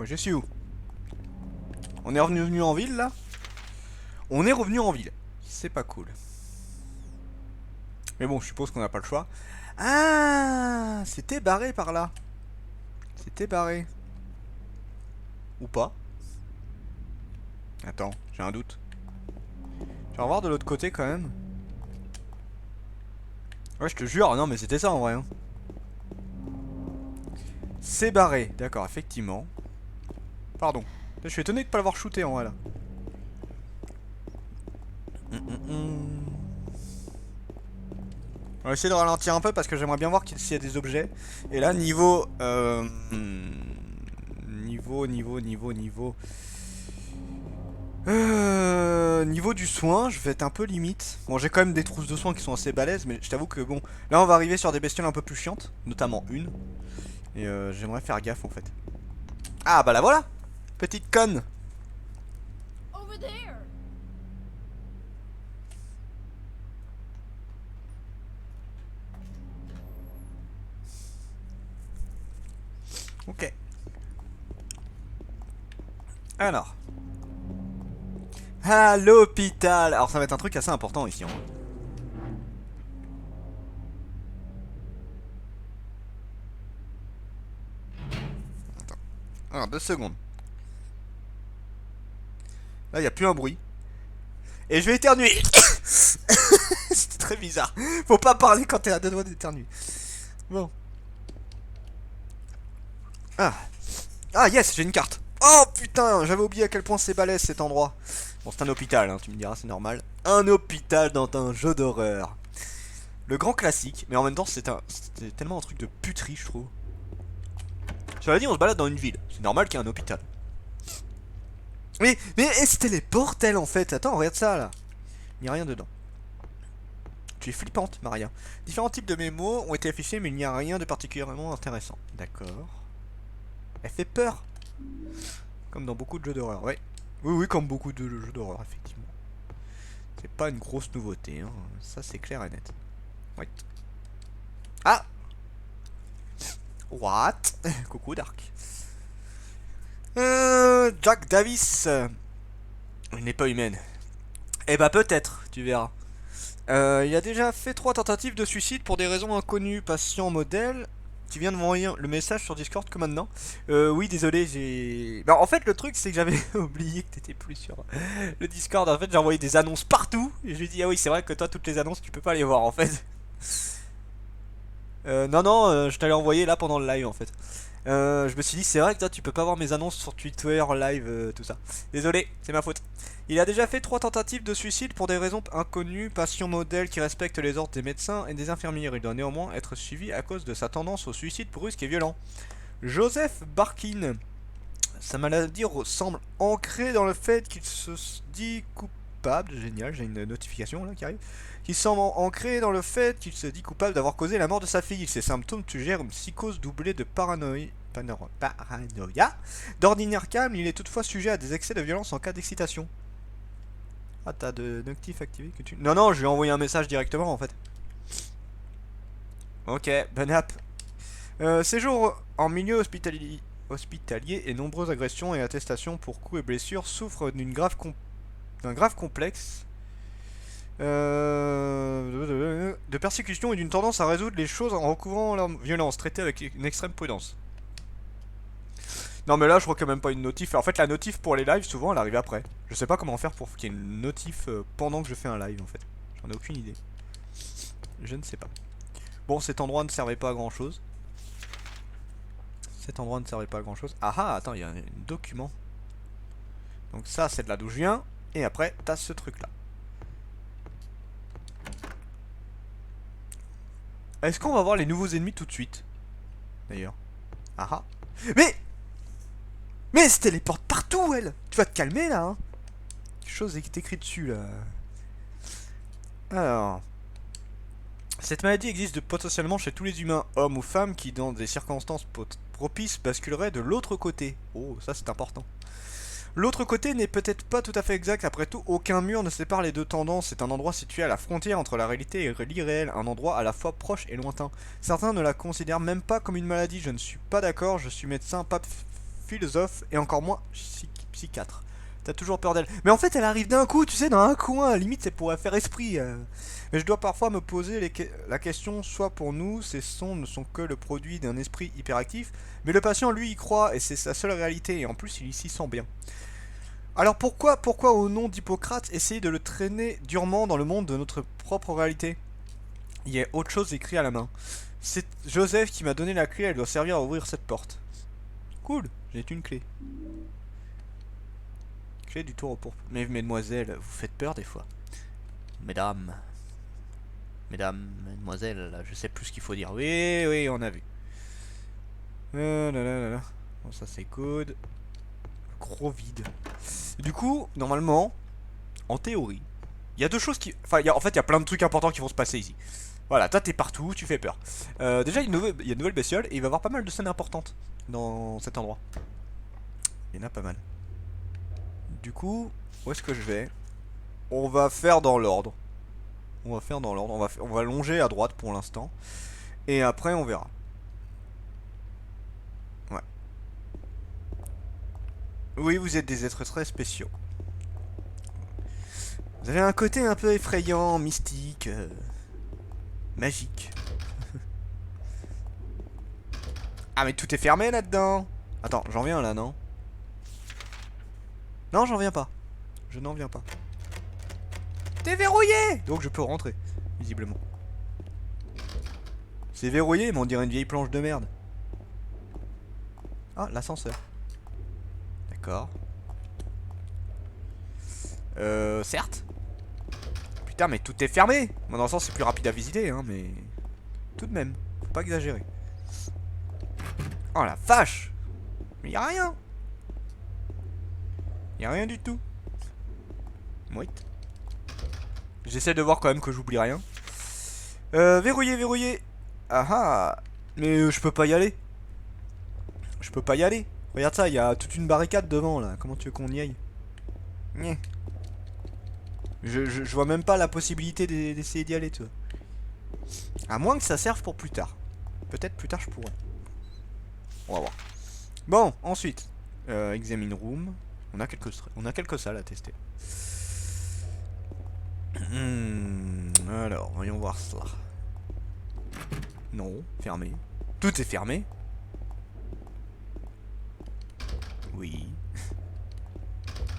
je suis où? On est revenu en ville là? On est revenu en ville. C'est pas cool. Mais bon, je suppose qu'on n'a pas le choix. Ah, c'était barré par là. C'était barré. Ou pas? Attends, j'ai un doute. Je vais revoir de l'autre côté quand même. Ouais, je te jure, non mais c'était ça en vrai. Hein. C'est barré, d'accord, effectivement. Pardon. Je suis étonné de pas l'avoir shooté en vrai là. On va essayer de ralentir un peu parce que j'aimerais bien voir s'il y a des objets. Et là, niveau... Niveau du soin, je vais être un peu limite. Bon, j'ai quand même des trousses de soins qui sont assez balèzes, mais je t'avoue que bon... Là, on va arriver sur des bestioles un peu plus chiantes, notamment une. Et j'aimerais faire gaffe en fait. Ah, bah la voilà! Petite conne! Over there. Ok. Alors. À l'hôpital. Alors ça va être un truc assez important ici. Hein. Attends. Alors 2 secondes. Là il n'y a plus un bruit. Et je vais éternuer. C'était très bizarre. Faut pas parler quand t'es à 2 doigts d'éternuer. Bon. Ah. Ah yes, j'ai une carte. Oh putain, j'avais oublié à quel point c'est balèze cet endroit. Bon, c'est un hôpital, hein, tu me diras, c'est normal. Un hôpital dans un jeu d'horreur. Le grand classique, mais en même temps c'était tellement un truc de puterie, je trouve. Cela dit, on se balade dans une ville. C'est normal qu'il y ait un hôpital. Mais c'était les portels en fait. Attends, regarde ça là. Il n'y a rien dedans. Tu es flippante, Maria. Différents types de mémos ont été affichés, mais il n'y a rien de particulièrement intéressant. D'accord. Elle fait peur. Comme dans beaucoup de jeux d'horreur, ouais. Oui, oui, comme beaucoup de jeux d'horreur, effectivement. C'est pas une grosse nouveauté, hein. Ça c'est clair et net. Ouais. Ah! What? Coucou Dark. Jack Davis. Elle n'est pas humaine. Eh bah peut-être, tu verras. Il a déjà fait 3 tentatives de suicide pour des raisons inconnues. Patient modèle. Tu viens de m'envoyer le message sur Discord que maintenant. Oui, désolé, j'ai... Bah, en fait, le truc, c'est que j'avais oublié que t'étais plus sur le Discord. En fait, j'ai envoyé des annonces partout. Et je lui ai dit, ah oui, c'est vrai que toi, toutes les annonces, tu peux pas les voir, en fait. Non, je t'allais envoyer là pendant le live, en fait. Je me suis dit, c'est vrai que toi, tu peux pas voir mes annonces sur Twitter, live, tout ça. Désolé, c'est ma faute. Il a déjà fait 3 tentatives de suicide pour des raisons inconnues. Patient modèle qui respecte les ordres des médecins et des infirmières. Il doit néanmoins être suivi à cause de sa tendance au suicide brusque et violent. Joseph Barkin. Sa maladie semble ancrée dans le fait qu'il se dit coupable. Génial, j'ai une notification là qui arrive. Qui semble ancré dans le fait qu'il se dit coupable d'avoir causé la mort de sa fille. Ces symptômes suggèrent une psychose doublée de paranoïa. D'ordinaire calme, il est toutefois sujet à des excès de violence en cas d'excitation. Ah, t'as de notifs activés que tu... Non, je lui ai envoyé un message directement en fait. Ok, bon app. Séjour en milieu hospitalier et nombreuses agressions et attestations pour coups et blessures souffrent d'un grave complexe de persécution et d'une tendance à résoudre les choses en recouvrant leur violence, traitée avec une extrême prudence. Non mais là je crois qu'il n'y a même pas une notif. En fait la notif pour les lives souvent elle arrive après. Je sais pas comment faire pour qu'il y ait une notif pendant que je fais un live en fait. J'en ai aucune idée. Je ne sais pas. Bon, cet endroit ne servait pas à grand chose. Cet endroit ne servait pas à grand chose. Ah ah, attends, il y a un document. Donc ça c'est de là d'où je viens. Et après t'as ce truc là. Est-ce qu'on va voir les nouveaux ennemis tout de suite? D'ailleurs. Ah ah. Mais elle se téléporte partout, elle. Tu vas te calmer, là, hein. Quelque chose est écrit dessus, là. Alors... Cette maladie existe potentiellement chez tous les humains, hommes ou femmes, qui, dans des circonstances propices, basculeraient de l'autre côté. Oh, ça c'est important. L'autre côté n'est peut-être pas tout à fait exact, après tout, aucun mur ne sépare les deux tendances, c'est un endroit situé à la frontière entre la réalité et l'irréel, un endroit à la fois proche et lointain. Certains ne la considèrent même pas comme une maladie, je ne suis pas d'accord, je suis médecin, pas philosophe et encore moins psychiatre. T'as toujours peur d'elle. Mais en fait, elle arrive d'un coup, tu sais, dans un coin. À la limite, c'est pour faire esprit. Mais je dois parfois me poser la question, soit pour nous, ces sons ne sont que le produit d'un esprit hyperactif, mais le patient, lui, y croit et c'est sa seule réalité. Et en plus, il s'y sent bien. Alors pourquoi au nom d'Hippocrate, essayer de le traîner durement dans le monde de notre propre réalité? Il y a autre chose écrit à la main. C'est Joseph qui m'a donné la clé, elle doit servir à ouvrir cette porte. Cool, j'ai une clé. Clé du tour au pourpre. Mais mesdemoiselles, vous faites peur des fois. Mesdames, mesdemoiselles, je sais plus ce qu'il faut dire. Oui, on a vu. Bon, ça c'est good. Gros vide. Du coup, normalement, en théorie, il y a deux choses qui... Enfin, en fait, il y a plein de trucs importants qui vont se passer ici. Voilà, toi t'es partout, tu fais peur. Déjà, il y a une nouvelle bestiole et il va y avoir pas mal de scènes importantes dans cet endroit. Il y en a pas mal. Du coup, où est-ce que je vais? On va faire dans l'ordre. On va longer à droite pour l'instant. Et après, on verra. Ouais. Oui, vous êtes des êtres très spéciaux. Vous avez un côté un peu effrayant, mystique, magique. Ah, mais tout est fermé là-dedans. Attends, j'en viens là, non? Non, j'en viens pas. Je n'en viens pas. T'es verrouillé! Donc je peux rentrer, visiblement. C'est verrouillé, mais on dirait une vieille planche de merde. Ah, l'ascenseur. D'accord. Certes. Putain, mais tout est fermé. Bon, dans le sens, c'est plus rapide à visiter, hein, mais... Tout de même, faut pas exagérer. Oh la vache! Mais y'a rien! Y'a rien du tout. Wait. J'essaie de voir quand même que j'oublie rien. Verrouillé. Ah ah. Mais je peux pas y aller. Je peux pas y aller. Regarde ça, il y a toute une barricade devant là. Comment tu veux qu'on y aille? Nyeh. Je vois même pas la possibilité d'essayer d'y aller, tu vois. À moins que ça serve pour plus tard. Peut-être plus tard je pourrais. On va voir. Bon, ensuite. Examine room. On a quelques salles à tester. Alors, voyons voir cela. Non, fermé. Tout est fermé. Oui.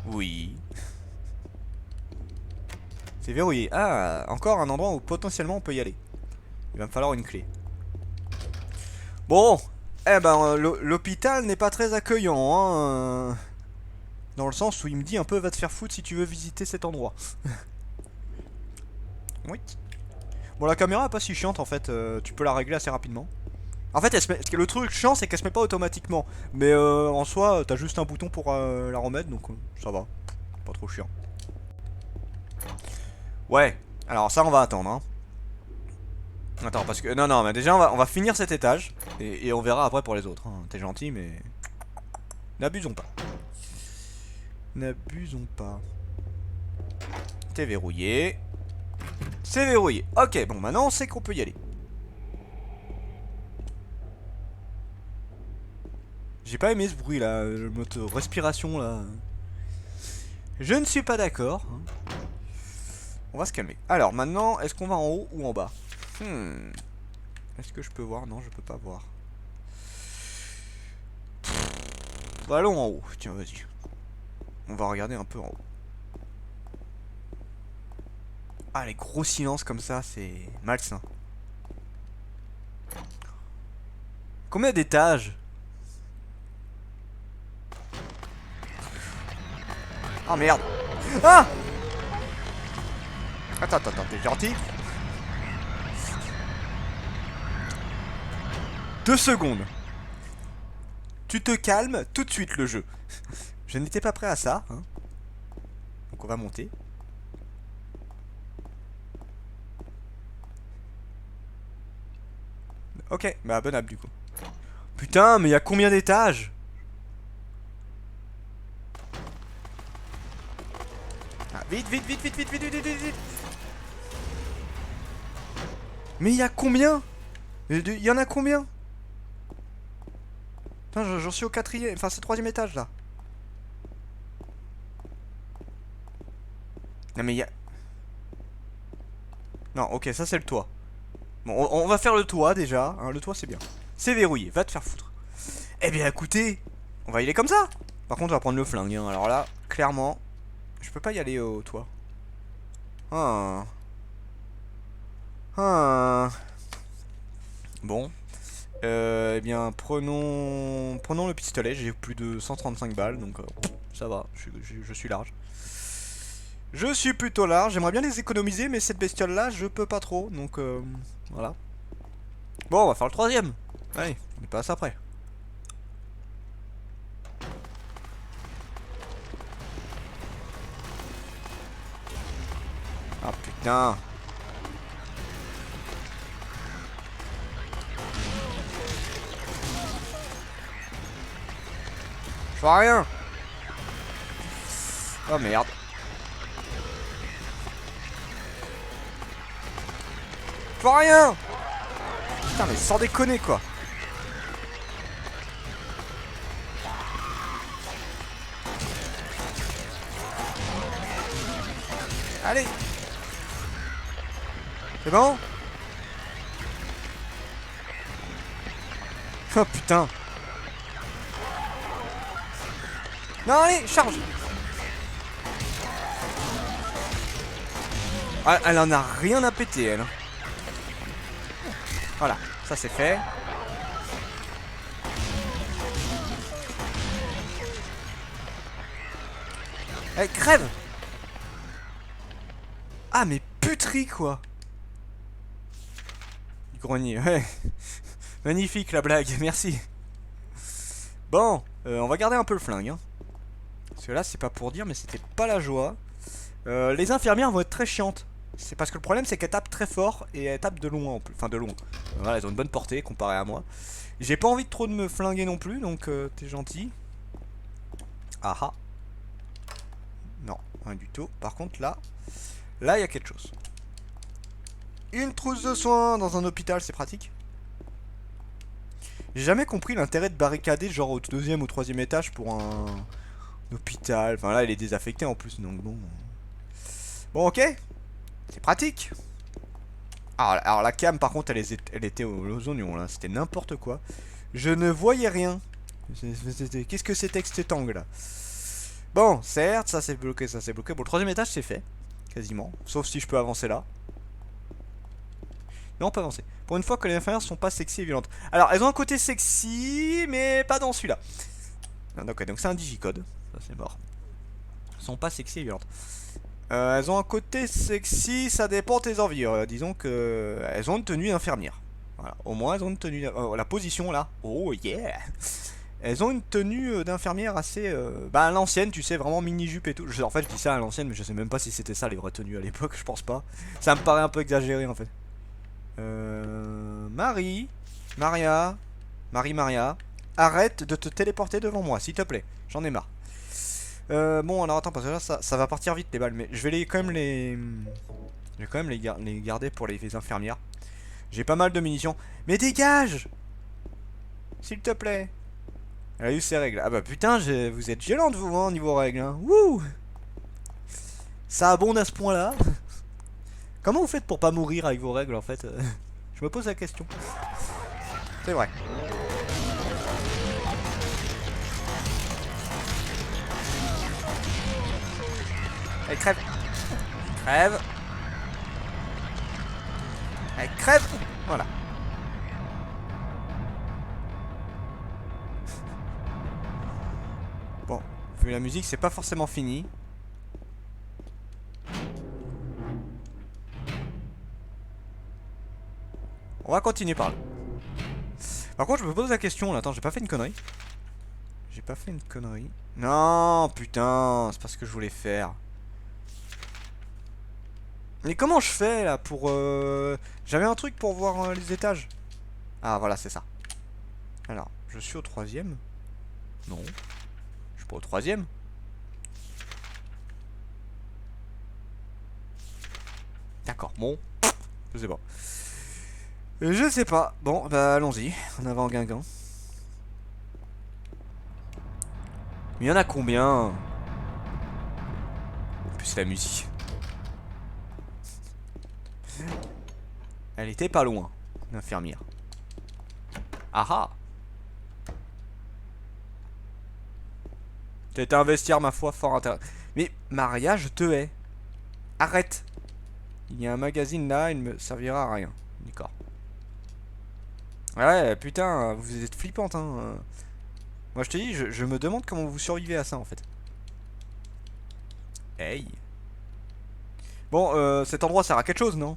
Oui. C'est verrouillé. Ah, encore un endroit où potentiellement on peut y aller. Il va me falloir une clé. Bon. Eh ben, l'hôpital n'est pas très accueillant, hein. Dans le sens où il me dit un peu va te faire foutre si tu veux visiter cet endroit. Oui. Bon, la caméra est pas si chiante en fait, tu peux la régler assez rapidement. En fait, le truc chiant, c'est qu'elle se met pas automatiquement. Mais en soi, t'as juste un bouton pour la remettre, donc ça va. Pas trop chiant. Ouais, alors ça, on va attendre. Hein. Attends, parce que. Non, mais déjà, on va finir cet étage. Et on verra après pour les autres. Hein. T'es gentil, mais. N'abusons pas. N'abusons pas. T'es verrouillé. C'est verrouillé. Ok, bon, maintenant on sait qu'on peut y aller. J'ai pas aimé ce bruit là, le mode respiration là. Je ne suis pas d'accord. Hein. On va se calmer. Alors maintenant, est-ce qu'on va en haut ou en bas? Est-ce que je peux voir? Non, je peux pas voir. Bah, allons en haut. Tiens, vas-y. On va regarder un peu en haut. Ah, les gros silences comme ça, c'est malsain. Combien d'étages? Oh merde. Ah! Attends, t'es gentil? 2 secondes. Tu te calmes tout de suite le jeu. Je n'étais pas prêt à ça. Hein. Donc on va monter. Ok, bah abonnable du coup. Putain, mais il y a combien d'étages? Ah, vite. Mais il y a combien? Il y en a combien? Putain, j'en suis au quatrième, enfin c'est le troisième étage là. Non mais y'a... Non, ok, ça c'est le toit. Bon, on va faire le toit déjà, hein, le toit c'est bien. C'est verrouillé, va te faire foutre. Eh bien écoutez, on va y aller comme ça. Par contre on va prendre le flingue, hein. Alors là, clairement, je peux pas y aller au toit. Ah. Ah. Bon. Eh bien, prenons le pistolet. J'ai plus de 135 balles, donc ça va, je suis large. Je suis plutôt large, j'aimerais bien les économiser, mais cette bestiole là, je peux pas trop, donc voilà. Bon, on va faire le troisième. Allez, on est pas à ça près. Ah putain. Je vois rien. Oh merde. Je vois rien. Putain mais sans déconner quoi. Allez. C'est bon? Oh putain. Non allez, charge. Ah, elle en a rien à péter elle. Voilà, ça c'est fait. Allez, crève. Ah mais puterie quoi. Du grenier, ouais. Magnifique la blague, merci. Bon, on va garder un peu le flingue, hein. Parce que là c'est pas pour dire mais c'était pas la joie. Les infirmières vont être très chiantes. C'est parce que le problème c'est qu'elles tapent très fort et elles tapent de loin en plus. Enfin de loin. Voilà, elles ont une bonne portée comparé à moi. J'ai pas envie de trop de me flinguer non plus, donc t'es gentil. Ah ah. Non, rien du tout. Par contre là il y a quelque chose. Une trousse de soins dans un hôpital, c'est pratique. J'ai jamais compris l'intérêt de barricader genre au deuxième ou troisième étage pour un hôpital. Enfin là il est désaffecté en plus, donc bon. Bon ok. C'est pratique. Alors la cam par contre elle était aux oignons là. C'était n'importe quoi. Je ne voyais rien. Qu'est-ce que c'était que cet angle là? Bon certes ça s'est bloqué, ça s'est bloqué. Bon le troisième étage c'est fait. Quasiment. Sauf si je peux avancer là. Non on peut avancer. Pour une fois que les infirmières sont pas sexy et violentes. Alors elles ont un côté sexy mais pas dans celui-là. Ok donc c'est un digicode. Ça c'est mort. Elles sont pas sexy et violentes. Elles ont un côté sexy, ça dépend de tes envies. Disons que elles ont une tenue d'infirmière. Voilà, au moins elles ont une tenue. La position là. Oh yeah. Elles ont une tenue d'infirmière assez. Bah à l'ancienne, tu sais, vraiment mini-jupe et tout. En fait, je dis ça à l'ancienne, mais je sais même pas si c'était ça les vraies tenues à l'époque, je pense pas. Ça me paraît un peu exagéré en fait. Marie. Maria. Maria. Arrête de te téléporter devant moi, s'il te plaît. J'en ai marre. Bon alors attends parce que là ça va partir vite les balles. Mais je vais quand même les. Je vais quand même les garder pour les infirmières. J'ai pas mal de munitions. Mais dégage. S'il te plaît. Elle a eu ses règles. Ah bah putain vous êtes violente vous hein, niveau règles hein. Wouh. Ça abonde à ce point là. Comment vous faites pour pas mourir avec vos règles en fait? Je me pose la question. C'est vrai. Allez, crève. Crève. Allez, crève. Voilà. Bon, vu la musique, c'est pas forcément fini. On va continuer par là. Par contre, je me pose la question là. Attends, j'ai pas fait une connerie. J'ai pas fait une connerie. Non, putain, c'est pas ce que je voulais faire. Mais comment je fais là pour j'avais un truc pour voir les étages. Ah voilà c'est ça. Alors je suis au troisième. Non. Je suis pas au troisième. D'accord bon. Je sais pas. Je sais pas. Bon bah allons-y. En avant Guingamp. Mais il y en a combien? En plus la musique. Elle était pas loin, l'infirmière. Ah ah. T'as été un vestiaire, ma foi, fort intéressant. Mais Maria, je te hais. Arrête. Il y a un magazine là, il ne me servira à rien. D'accord. Ouais, putain, vous êtes flippante, hein. Moi, je te dis, je me demande comment vous survivez à ça, en fait. Hey. Bon, cet endroit sert à quelque chose, non?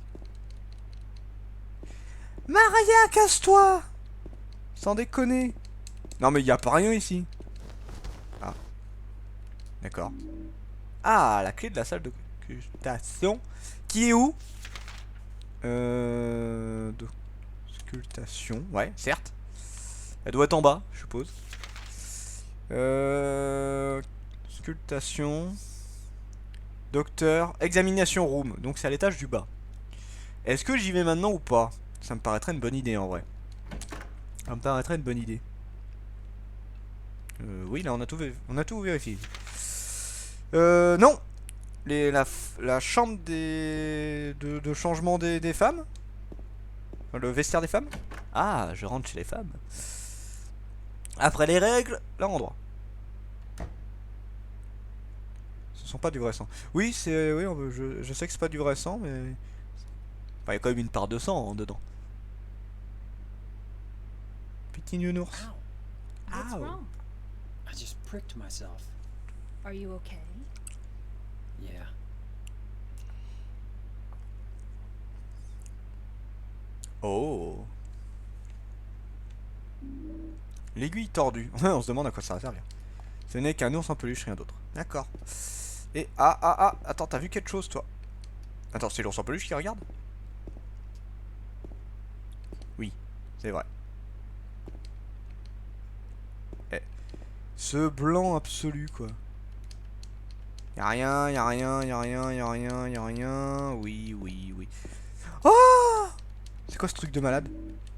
Maria, casse-toi! Sans déconner. Non, mais il n'y a pas rien ici. Ah. D'accord. Ah, la clé de la salle d'occultation. Qui est où? D'occultation. Ouais, certes. Elle doit être en bas, je suppose. Occultation. Docteur. Examination room. Donc c'est à l'étage du bas. Est-ce que j'y vais maintenant ou pas? Ça me paraîtrait une bonne idée en vrai. Ça me paraîtrait une bonne idée. Oui, là on a tout vérifié. Non. La chambre de changement des femmes. Enfin, le vestiaire des femmes. Ah, je rentre chez les femmes. Après les règles, leur endroit. Ce sont pas du vrai sang. Oui, c'est. Oui, je sais que c'est pas du vrai sang, mais. Enfin, il y a quand même une part de sang dedans. Petit nounours. Ow. What's Ow. wrong? I just pricked myself. Are you okay? Yeah. Oh. L'aiguille tordue. On se demande à quoi ça va servir. Ce n'est qu'un ours en peluche, rien d'autre. D'accord. Et attends, t'as vu quelque chose toi? Attends, c'est l'ours en peluche qui regarde? Oui, c'est vrai. Eh. Ce blanc absolu quoi. Y'a rien, y'a rien, y'a rien, y'a rien, y'a rien. Oui, oui, oui. Oh! C'est quoi ce truc de malade?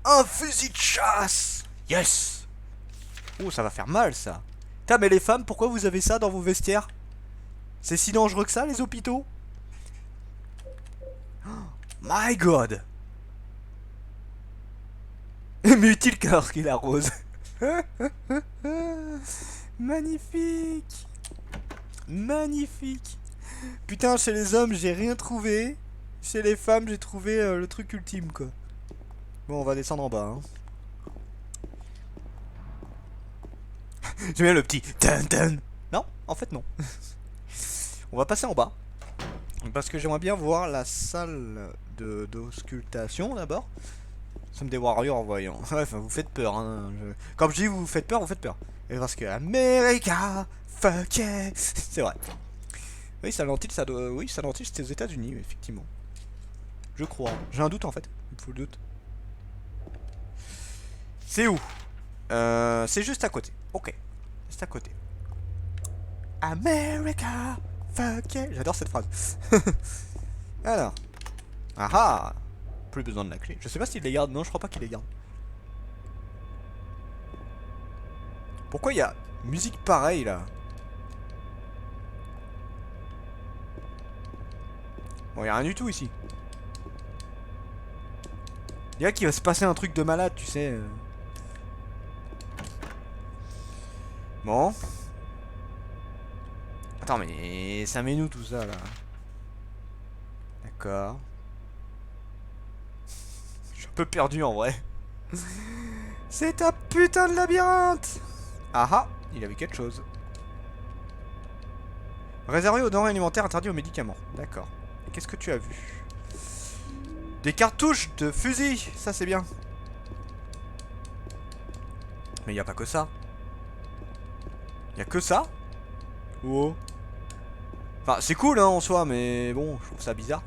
Un fusil de chasse! Yes! Oh, ça va faire mal ça. Putain, mais les femmes, pourquoi vous avez ça dans vos vestiaires? C'est si dangereux que ça, les hôpitaux? Oh, my god! Mutile lorsqu'il arrose. Magnifique! Magnifique! Putain, chez les hommes, j'ai rien trouvé. Chez les femmes, j'ai trouvé le truc ultime, quoi. Bon, on va descendre en bas, hein. J'aime bien le petit dun dun. Non, en fait non. On va passer en bas. Parce que j'aimerais bien voir la salle d'auscultation d'abord. Ça me des warriors en voyant. Ouais, enfin, vous faites peur. Hein. Comme je dis, vous faites peur, vous faites peur. Et parce que America, fuck yeah. C'est vrai. Oui, Silent Hill, ça doit. Oui, Silent Hill, c'était aux États-Unis, effectivement. Je crois. J'ai un doute en fait. Il me faut le doute. C'est où? C'est juste à côté. Ok. C'est à côté. America, fuck yeah. J'adore cette phrase. Alors. Ah ah. Plus besoin de la clé. Je sais pas s'il les garde. Non, je crois pas qu'il les garde. Pourquoi il y a musique pareille là? Bon, il y a rien du tout ici. Il y a qu'il va se passer un truc de malade, tu sais. Bon. Attends, mais ça met nous tout ça là. D'accord. Je suis un peu perdu en vrai. C'est un putain de labyrinthe. Ah ah, il avait quelque chose. Réservé aux denrées alimentaires, interdit aux médicaments. D'accord. Qu'est-ce que tu as vu? Des cartouches de fusil, ça c'est bien. Mais il n'y a pas que ça. Il y a que ça? Oh. Enfin, c'est cool hein en soi, mais bon, je trouve ça bizarre.